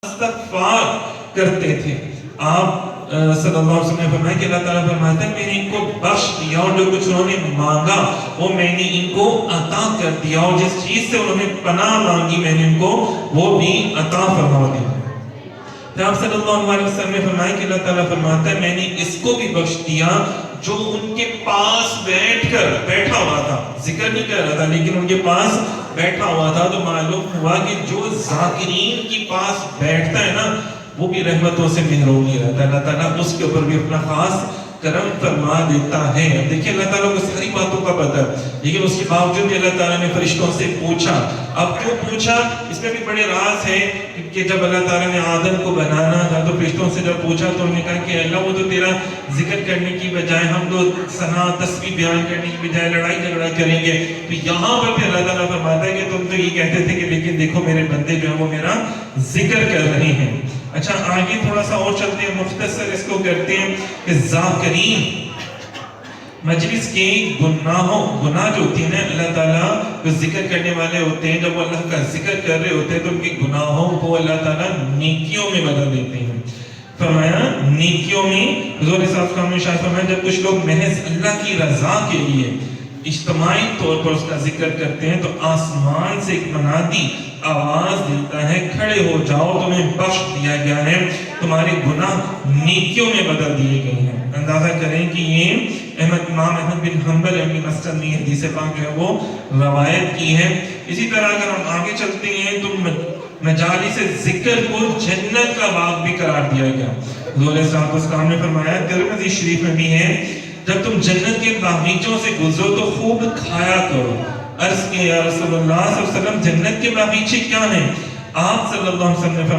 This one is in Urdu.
استغفار کرتے تھے. آپ صلی اللہ علیہ وسلم نے فرمایا کہ اللہ تعالیٰ فرماتا ہے میں نے ان کو بخش دیا اور جو کچھ انہوں نے مانگا وہ میں نے ان کو عطا کر دیا اور جس چیز سے انہوں نے پناہ مانگی میں نے ان کو وہ بھی عطا فرما دیا. تو آپ صلی اللہ علیہ وسلم نے فرمایا کہ اللہ تعالیٰ فرماتا ہے میں نے اس کو بھی بخش دیا جو ان کے پاس بیٹھا ہوا تھا, ذکر نہیں کر رہا تھا لیکن ان کے پاس بیٹھا ہوا تھا. تو معلوم ہوا کہ جو ذاکرین کے پاس بیٹھتا ہے نا وہ بھی رحمتوں سے محروم نہیں رہتا, اللہ تعالیٰ اس کے اوپر بھی اپنا خاص کرم فرما دیتا ہے. اب دیکھیں اللہ تعالیٰ کو ساری باتوں کا پتہ ہے لیکن اس کے باوجود بھی اللہ تعالیٰ نے فرشتوں سے پوچھا. اب کیوں پوچھا اس میں بھی بڑے راز ہے کہ جب اللہ تعالیٰ نے آدم کو بنانا تھا تو فرشتوں سے جب پوچھا تو انہوں نے کہا کہ اللہ وہ تو تیرا ذکر کرنے کی بجائے ہم تو ثنا تسبیح بیان کرنے کی بجائے لڑائی جھگڑا کریں گے. تو یہاں پر بھی اللہ تعالیٰ فرماتا ہے کہ تم تو یہ کہتے تھے کہ لیکن دیکھو میرے بندے جو ہیں وہ میرا ذکر کر رہے ہیں. اچھا آگے تھوڑا سا اور چلتے ہیں, مختصر اس کو کرتے ہیں کہ ذاکرین مجلس کے گناہ جو ہوتی ہیں نا اللہ تعالیٰ جو ذکر کرنے والے ہوتے ہیں جب وہ اللہ کا ذکر کر رہے ہوتے ہیں تو ان کے گناہوں کو اللہ تعالیٰ نیکیوں میں بدل دیتے ہیں. فرمایا نیکیوں میں حضور صاحب کا نے شاید فرمایا جب کچھ لوگ محض اللہ کی رضا کے لیے اجتماعی طور پر اس کا ذکر کرتے ہیں تو آسمان سے ایک منادی آواز دیتا ہے کھڑے ہو جاؤ تمہیں بخش دیا گیا ہے, تمہارے گناہ نیکیوں میں بدل دیے گئے ہیں. اندازہ کریں کہ یہ امام احمد بن حنبل اپنی مسند میں حدیث پاک جو ہے وہ روایت کی ہے. اسی طرح اگر ہم آگے چلتے ہیں تو مجالس ذکر کو جنت کا باغ بھی قرار دیا گیا. حضور صاحب اس کام نے فرمایا ترمذی شریف میں بھی ہے جب تم جنت کے باغیچوں سے گزرو تو خوب کھایا کرو. عرض کیا یا رسول اللہ صلی اللہ علیہ وسلم جنت کے باغیچے کیا ہیں؟ آپ صلی اللہ علیہ وسلم نے